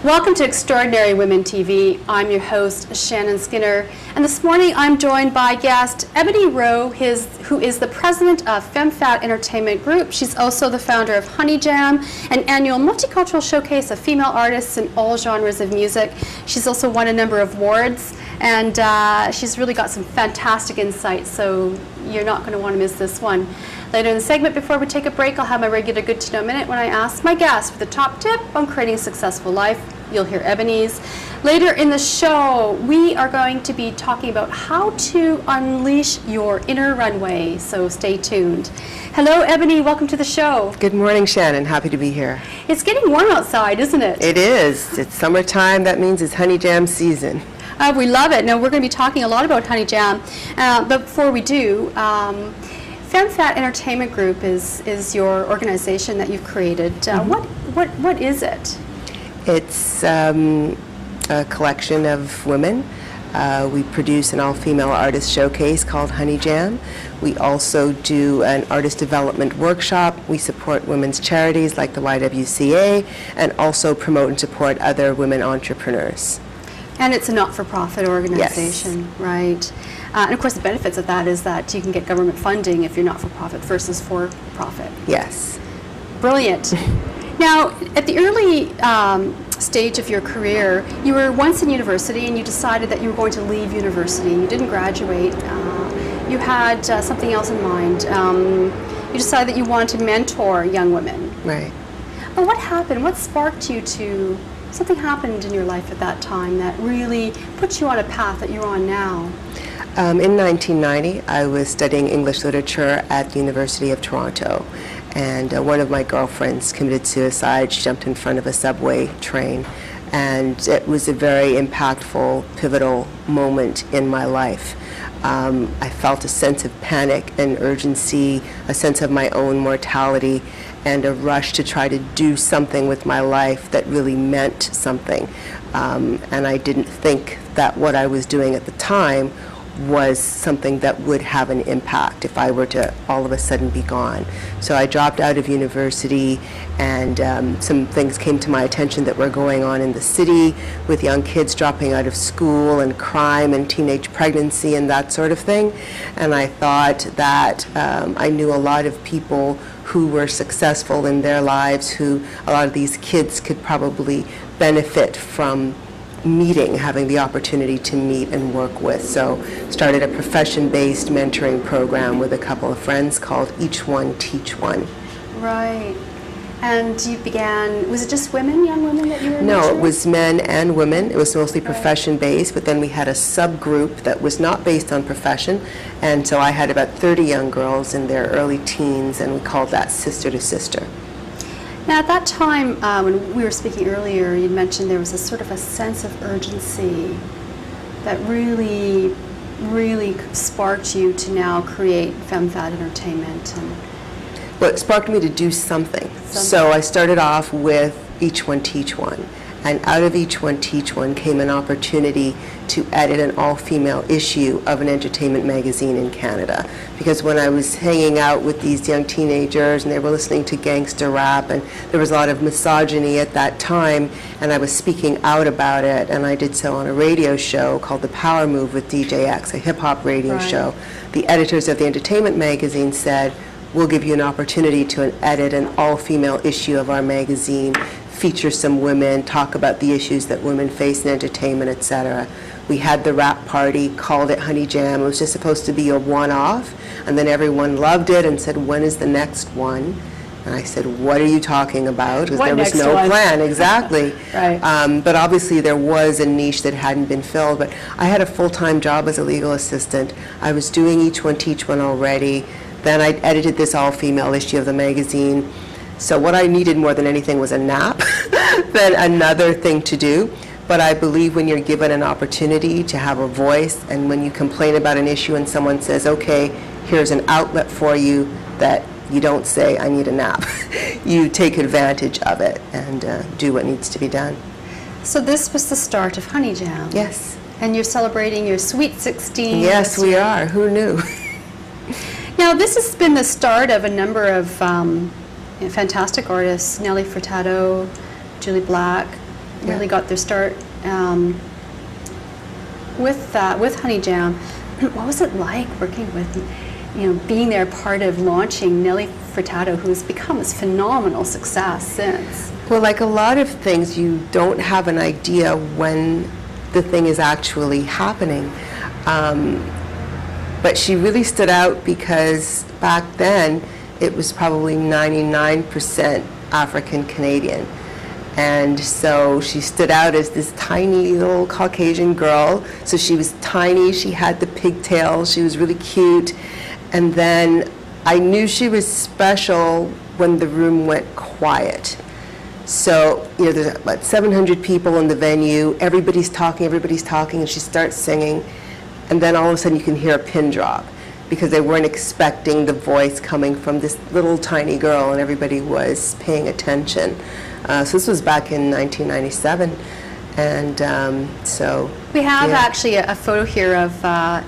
Welcome to Extraordinary Women TV. I'm your host, Shannon Skinner, and this morning I'm joined by guest Ebonnie Rowe, who is the president of PhemPhat Entertainment Group. She's also the founder of Honey Jam, an annual multicultural showcase of female artists in all genres of music. She's also won a number of awards, and she's really got some fantastic insights, so you're not going to want to miss this one. Later in the segment, before we take a break, I'll have my regular Good to Know Minute when I ask my guest for the top tip on creating a successful life. You'll hear Ebonnie's. Later in the show, we are going to be talking about how to unleash your inner runway, so stay tuned. Hello, Ebonnie. Welcome to the show. Good morning, Shannon. Happy to be here. It's getting warm outside, isn't it? It is. It's summertime. That means it's Honey Jam season. We love it. Now, we're going to be talking a lot about Honey Jam, but before we do, PhemPhat Entertainment Group is your organization that you've created. What is it? It's a collection of women. We produce an all-female artist showcase called Honey Jam. We also do an artist development workshop. We support women's charities like the YWCA and also promote and support other women entrepreneurs. And it's a not-for-profit organization, yes. Right? And of course the benefits of that is that you can get government funding if you're not-for-profit versus for-profit. Yes. Brilliant. Now, at the early stage of your career, you were once in university and you decided that you were going to leave university. You didn't graduate. You had something else in mind. You decided that you wanted to mentor young women. Right. But what happened? What sparked you to... Something happened in your life at that time that really put you on a path that you're on now? In 1990, I was studying English literature at the University of Toronto, and one of my girlfriends committed suicide. She jumped in front of a subway train, and it was a very impactful, pivotal moment in my life. I felt a sense of panic and urgency, a sense of my own mortality, and a rush to try to do something with my life that really meant something. And I didn't think that what I was doing at the time was something that would have an impact if I were to all of a sudden be gone. So I dropped out of university, and some things came to my attention that were going on in the city with young kids dropping out of school and crime and teenage pregnancy and that sort of thing. And I thought that I knew a lot of people who were successful in their lives, who a lot of these kids could probably benefit from meeting, having the opportunity to meet and work with. So started a profession-based mentoring program with a couple of friends called Each One Teach One. Right. And you began, was it just women, young women that you were mentoring? No, it was men and women. It was mostly profession-based, but then we had a subgroup that was not based on profession, and so I had about 30 young girls in their early teens, and we called that Sister to Sister. Now, at that time, when we were speaking earlier, you mentioned there was a sort of a sense of urgency that really, really sparked you to now create PhemPhat Entertainment. Well, it sparked me to do something. So I started off with Each One Teach One. And out of Each One Teach One came an opportunity to edit an all-female issue of an entertainment magazine in Canada. Because when I was hanging out with these young teenagers and they were listening to gangster rap, and there was a lot of misogyny at that time, and I was speaking out about it, and I did so on a radio show called The Power Move with DJ X, a hip-hop radio show. The editors of the entertainment magazine said, "We'll give you an opportunity to edit an all-female issue of our magazine, feature some women, talk about the issues that women face in entertainment, etc." We had the rap party, called it Honey Jam. It was just supposed to be a one-off, and then everyone loved it and said, "When is the next one?" And I said, "What are you talking about?" Because there was no plan, exactly. Right. But obviously there was a niche that hadn't been filled. But I had a full-time job as a legal assistant. I was doing Each One Teach One already. Then I edited this all-female issue of the magazine. So what I needed more than anything was a nap, then another thing to do. But I believe when you're given an opportunity to have a voice, and when you complain about an issue and someone says, "Okay, here's an outlet for you," that you don't say, "I need a nap." You take advantage of it and do what needs to be done. So this was the start of Honey Jam. Yes. And you're celebrating your Sweet 16. Yes, we are. Who knew? Now, this has been the start of a number of fantastic artists, Nelly Furtado, Jully Black, really got their start with Honey Jam. What was it like working with, being there part of launching Nelly Furtado, who's become this phenomenal success since? Well, like a lot of things, you don't have an idea when the thing is actually happening. But she really stood out because back then it was probably 99% African Canadian. And so she stood out as this tiny little Caucasian girl. So she was tiny, she had the pigtails, she was really cute. And then I knew she was special when the room went quiet. So, there's about 700 people in the venue, everybody's talking, and she starts singing. And then all of a sudden you can hear a pin drop because they weren't expecting the voice coming from this little tiny girl, and everybody was paying attention. So this was back in 1997, and so we have actually a photo here of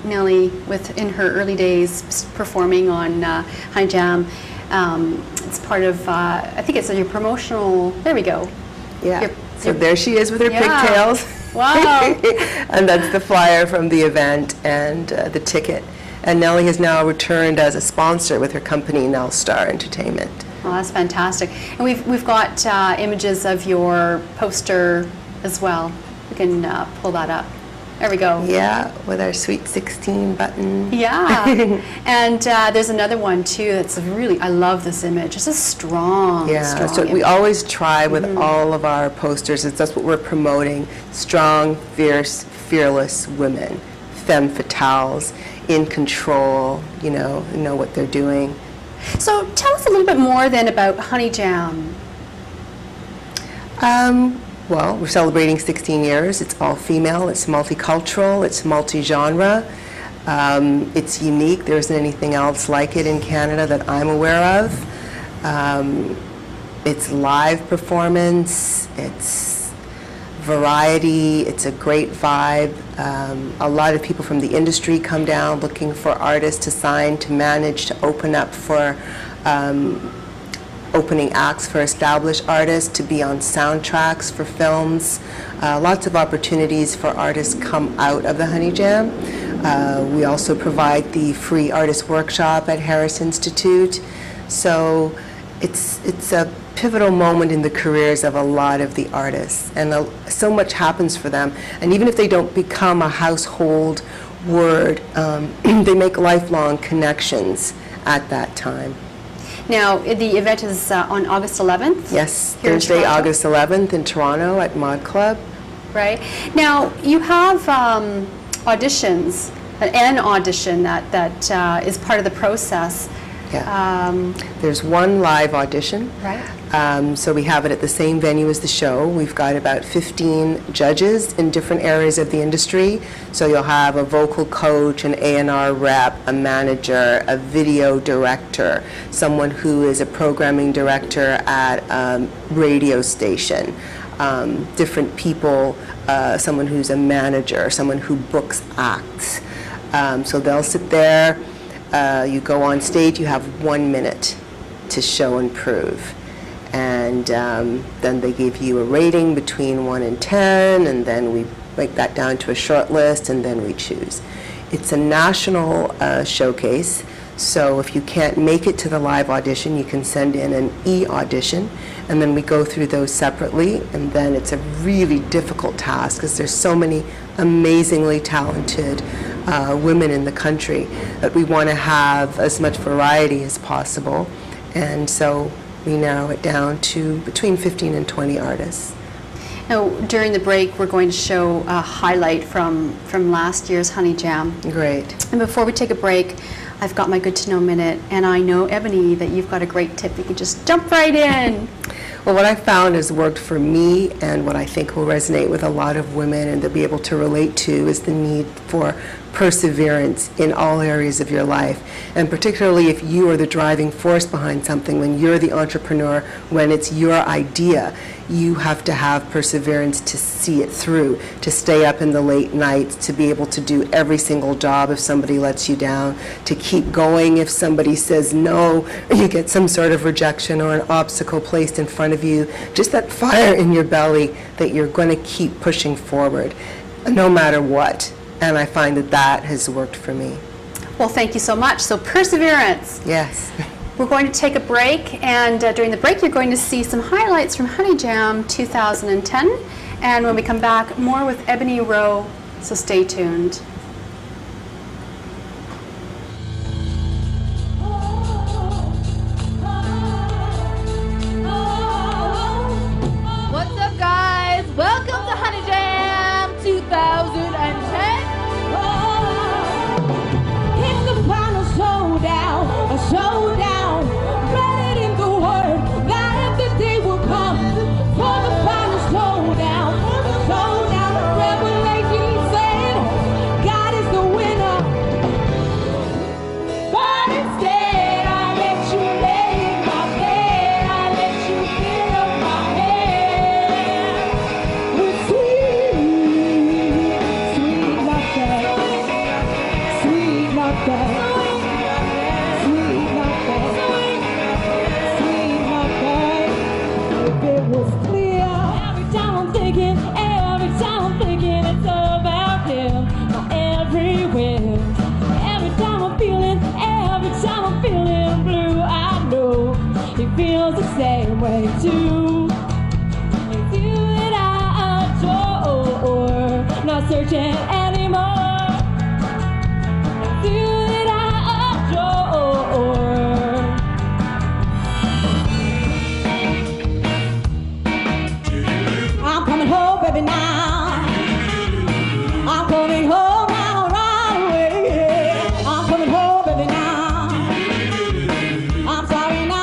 Nelly in her early days performing on Honey Jam. It's part of I think it's your promotional. There we go. Yeah. So there she is with her pigtails. Wow. And that's the flyer from the event and the ticket. And Nelly has now returned as a sponsor with her company, Nelstar Entertainment. Oh, that's fantastic. And we've got images of your poster as well. We can pull that up. There we go. Yeah, with our Sweet 16 button. Yeah. And there's another one too that's really, I love this image. It's a strong, strong so image. we always try with all of our posters, that's what we're promoting, strong, fierce, fearless women, femme fatales, in control, know what they're doing. So tell us a little bit more then about Honey Jam. Well, we're celebrating 16 years. It's all female, it's multicultural, it's multi-genre. It's unique. There isn't anything else like it in Canada that I'm aware of. It's live performance, it's variety, it's a great vibe. A lot of people from the industry come down looking for artists to sign, to manage, to open up for opening acts for established artists, to be on soundtracks for films. Lots of opportunities for artists come out of the Honey Jam. We also provide the free artist workshop at Harris Institute. So it's a pivotal moment in the careers of a lot of the artists, and so much happens for them. And even if they don't become a household word, they make lifelong connections at that time. Now, the event is on August 11th? Yes, Thursday, August 11th in Toronto at Mod Club. Right. Now, you have auditions, an audition that is part of the process. Yeah. There's one live audition. Right. So we have it at the same venue as the show. We've got about 15 judges in different areas of the industry. So you'll have a vocal coach, an A&R rep, a manager, a video director, someone who is a programming director at a radio station, different people, someone who's a manager, someone who books acts. So they'll sit there. You go on stage, you have 1 minute to show and prove. And then they give you a rating between 1 and 10, and then we break that down to a short list, and then we choose. It's a national showcase, so if you can't make it to the live audition, you can send in an e-audition, and then we go through those separately, and then it's a really difficult task because there's so many amazingly talented women in the country that we want to have as much variety as possible, and so we narrow it down to between 15 and 20 artists. Now, during the break, we're going to show a highlight from last year's Honey Jam. Great. And before we take a break, I've got my Good to Know Minute, and I know, Ebonnie, that you've got a great tip. You can just jump right in. Well, what I found has worked for me, and what I think will resonate with a lot of women and they'll be able to relate to, is the need for perseverance in all areas of your life. And particularly if you are the driving force behind something, when you're the entrepreneur, when it's your idea, you have to have perseverance to see it through, to stay up in the late nights, to be able to do every single job if somebody lets you down, to keep going if somebody says no, or you get some sort of rejection or an obstacle placed in front of you. Just that fire in your belly that you're going to keep pushing forward, no matter what. And I find that that has worked for me. Well, thank you so much. So perseverance. Yes. We're going to take a break, and during the break you're going to see some highlights from Honey Jam 2010. And when we come back, more with Ebonnie Rowe, so stay tuned. What's up, guys? Welcome to Honey Jam 2010. It's the final showdown, a showdown. Read it in the word that the day will come for the final showdown, a showdown. Revelation said, God is the winner. But instead, I let you lay in my bed. I let you fill my head with sweet, sweet nothing, sweet nothing. Feels the same way too. It's you that I adore, not searching anymore. It's you that I adore. I'm coming home, baby, now. I'm coming home now, right away. I'm coming home, baby, now. I'm sorry now.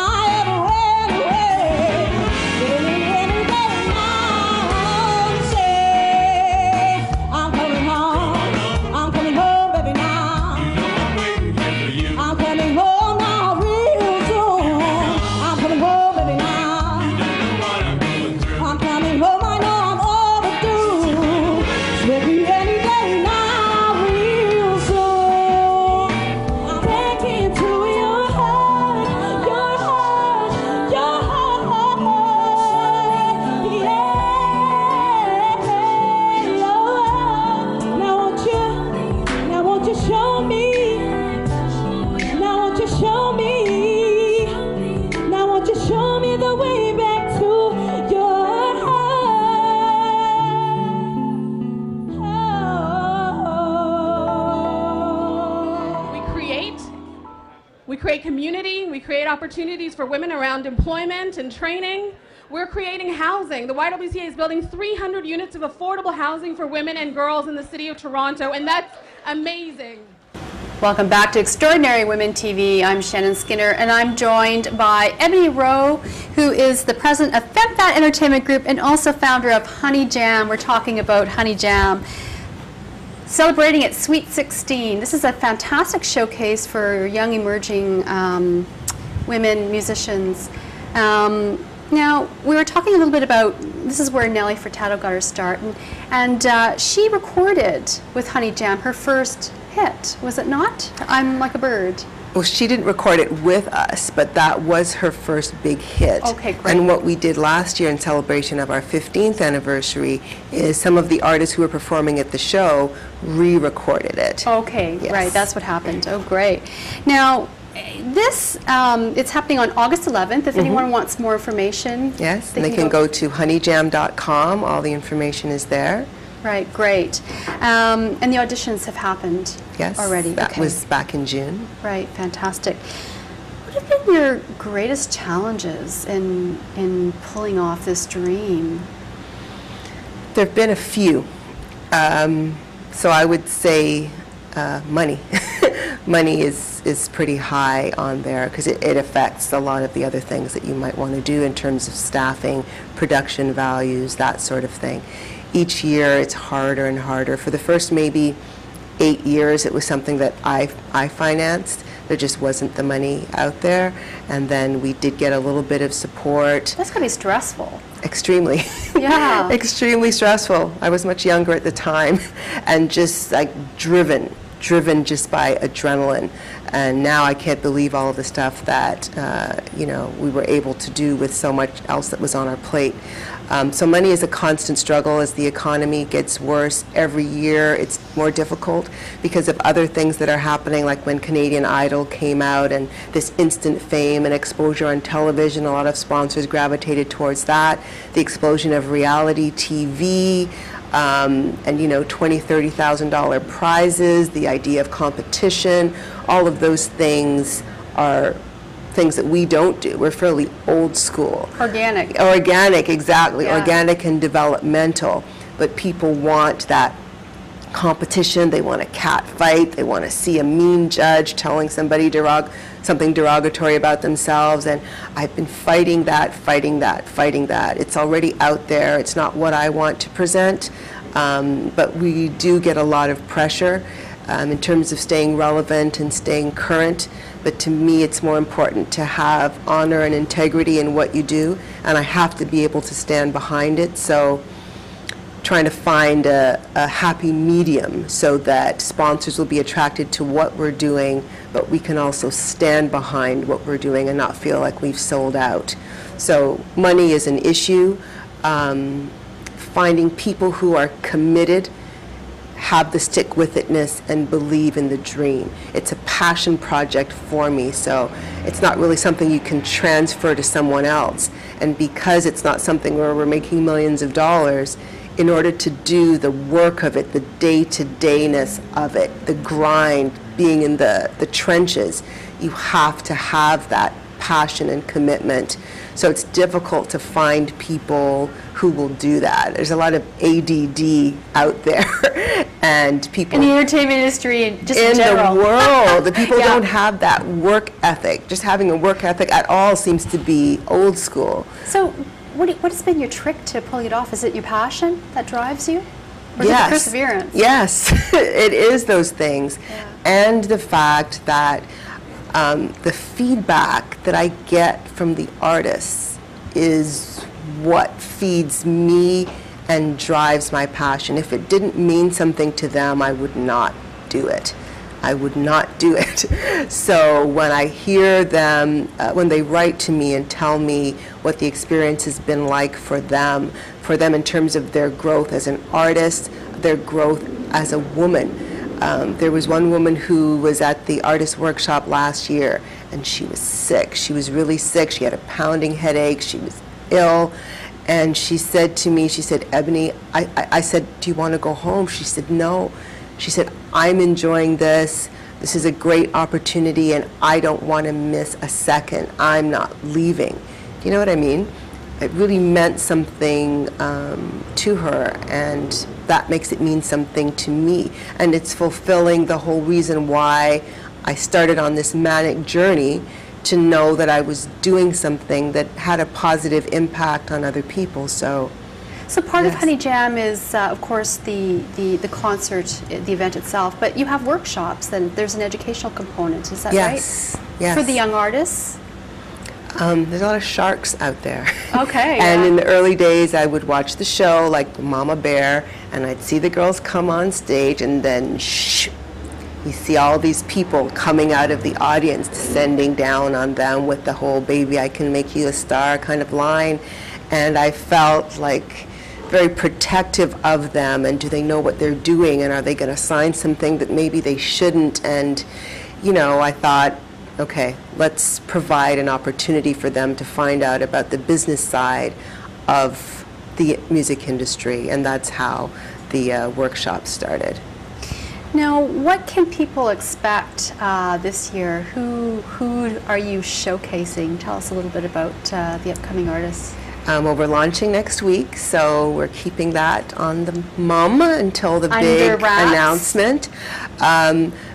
We create community, we create opportunities for women around employment and training. We're creating housing. The YWCA is building 300 units of affordable housing for women and girls in the city of Toronto, and that's amazing. Welcome back to Extraordinary Women TV. I'm Shannon Skinner, and I'm joined by Ebonnie Rowe, who is the president of PhemPhat Entertainment Group and also founder of Honey Jam. We're talking about Honey Jam, celebrating its Sweet 16. This is a fantastic showcase for young emerging women musicians. Now, we were talking a little bit about, this is where Nelly Furtado got her start, and she recorded with Honey Jam her first hit, was it not? I'm Like a Bird. Well, she didn't record it with us, but that was her first big hit. Okay, great. And what we did last year in celebration of our 15th anniversary is some of the artists who were performing at the show re-recorded it. Okay, Yes. right, that's what happened. Oh, great. Now, this, it's happening on August 11th. If anyone wants more information. Yes, and they can go to honeyjam.com. All the information is there. Right, great. And the auditions have happened already. That was back in June. Right, fantastic. What have been your greatest challenges in pulling off this dream? There have been a few. So I would say money. Money is pretty high on there because it affects a lot of the other things that you might want to do in terms of staffing, production values, that sort of thing. Each year it's harder and harder. For the first maybe 8 years, it was something that I financed. There just wasn't the money out there. And then we did get a little bit of support. That's going to be stressful. Extremely. Yeah. Extremely stressful. I was much younger at the time and just like driven just by adrenaline. And now I can't believe all of the stuff that, you know, we were able to do with so much else that was on our plate. So money is a constant struggle as the economy gets worse. Every year it's more difficult because of other things that are happening, like when Canadian Idol came out and this instant fame and exposure on television, a lot of sponsors gravitated towards that. The explosion of reality TV, and you know, $20,000, $30,000 prizes, the idea of competition, all of those things are things that we don't do. We're fairly old school. Organic. Organic, exactly. Yeah. Organic and developmental. But people want that competition. They want a cat fight. They want to see a mean judge telling somebody something derogatory about themselves. And I've been fighting that. It's already out there. It's not what I want to present. But we do get a lot of pressure in terms of staying relevant and staying current. But to me, it's more important to have honor and integrity in what you do, and I have to be able to stand behind it. So trying to find a happy medium so that sponsors will be attracted to what we're doing, but we can also stand behind what we're doing and not feel like we've sold out. So money is an issue. Finding people who are committed, have the stick-with-itness, and believe in the dream. It's a passion project for me, so it's not really something you can transfer to someone else. And because it's not something where we're making millions of dollars, in order to do the work of it, the day-to-dayness of it, the grind, being in the trenches, you have to have that passion and commitment. So it's difficult to find people who will do that. There's a lot of ADD out there, and people In the entertainment industry, just in in general. the world, the people Yeah. don't have that work ethic. Just having a work ethic at all seems to be old school. So what has been your trick to pulling it off? Is it your passion that drives you? Or is it Yes. perseverance? Yes, it is those things. Yeah. And the fact that the feedback that I get from the artists is what feeds me and drives my passion. If it didn't mean something to them, I would not do it. I would not do it. So when I hear them, when they write to me and tell me what the experience has been like for them in terms of their growth as an artist, their growth as a woman. There was one woman who was at the artist workshop last year, and she was sick. She was really sick. She had a pounding headache. She was ill. And she said to me, she said, Ebonnie, I said, do you want to go home? She said, no. She said, I'm enjoying this. This is a great opportunity, and I don't want to miss a second. I'm not leaving. Do you know what I mean? It really meant something to her, and that makes it mean something to me. And it's fulfilling the whole reason why I started on this manic journey, to know that I was doing something that had a positive impact on other people. So part of Yes. Honey Jam is, of course, the concert, the event itself, but you have workshops, and there's an educational component, is that yes, right? yes. For the young artists? There's a lot of sharks out there. Okay. And yeah. in the early days, I would watch the show like Mama Bear, and I'd see the girls come on stage, and then shh, you see all these people coming out of the audience, descending down on them with the whole "baby, I can make you a star" kind of line. And I felt like very protective of them, and do they know what they're doing, and are they going to sign something that maybe they shouldn't? And, you know, I thought, okay, let's provide an opportunity for them to find out about the business side of the music industry, and that's how the workshop started. Now, what can people expect this year? Who are you showcasing? Tell us a little bit about the upcoming artists. Well, we're launching next week, so we're keeping that on the mum until the Under big wraps. announcement.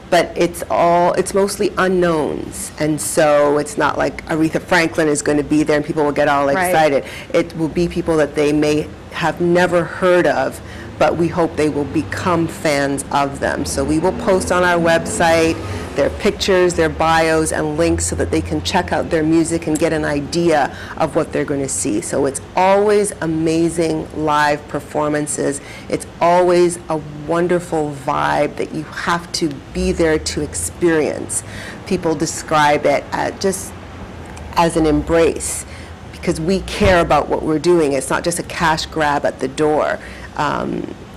But it's mostly unknowns, and so it's not like Aretha Franklin is going to be there and people will get all Right. excited. It will be people that they may have never heard of, but we hope they will become fans of them. So we will post on our website their pictures, their bios, and links so that they can check out their music and get an idea of what they're going to see. So it's always amazing live performances. It's always a wonderful vibe that you have to be there to experience. People describe it just as an embrace, because we care about what we're doing. It's not just a cash grab at the door.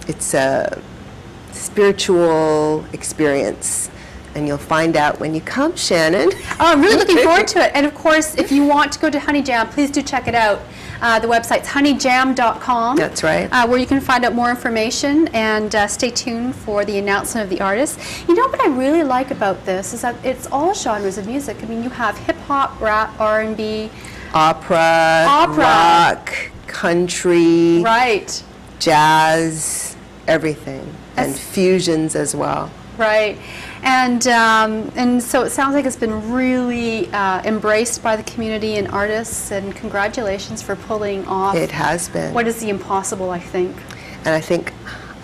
It's a spiritual experience, and you'll find out when you come, Shannon. Oh, I'm really looking forward to it. And of course, if you want to go to Honey Jam, please do check it out. The website's honeyjam.com. That's right. Where you can find out more information, and stay tuned for the announcement of the artists. You know what I really like about this is that it's all genres of music. I mean, you have hip-hop, rap, R&B, opera, rock, country, right, jazz, everything, and fusions as well. Right, and so it sounds like it's been really embraced by the community and artists, and congratulations for pulling off. It has been. What is the impossible, I think. And I think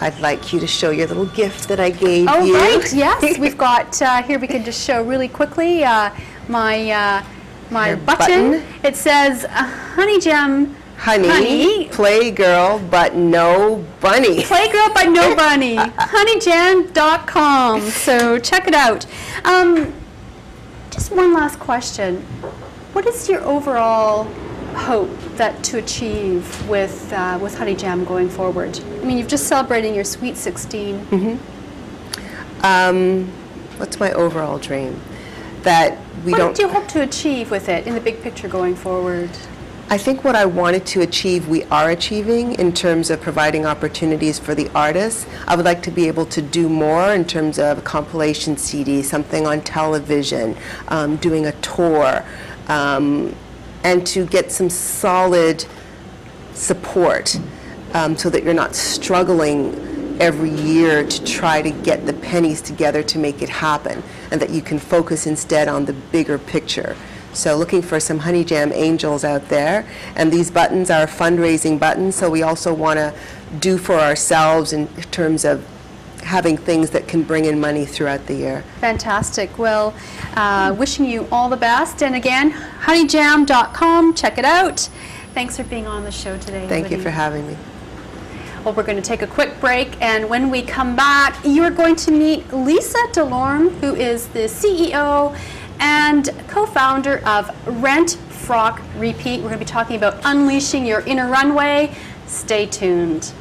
I'd like you to show your little gift that I gave you. Oh, right, yes. We've got, here we can just show really quickly my button. It says, Honey Jam. Honey, playgirl, but no bunny. Playgirl, but no bunny. Honeyjam.com. So check it out. Just one last question. What is your overall hope to achieve with Honey Jam going forward? I mean, you've just celebrated your Sweet 16. What's my overall dream? That what do you hope to achieve with it in the big picture going forward? I think what I wanted to achieve, we are achieving in terms of providing opportunities for the artists. I would like to be able to do more in terms of a compilation CD, something on television, doing a tour, and to get some solid support so that you're not struggling every year to try to get the pennies together to make it happen, and that you can focus instead on the bigger picture. So looking for some Honey Jam angels out there. And these buttons are fundraising buttons, so we also want to do for ourselves in terms of having things that can bring in money throughout the year. Fantastic. Well, wishing you all the best. And again, honeyjam.com, check it out. Thanks for being on the show today. Thank you for having me. Well, we're going to take a quick break, and when we come back, you're going to meet Lisa Delorme, who is the CEO and co-founder of Rent, Frock, Repeat. We're going to be talking about unleashing your inner runway. Stay tuned.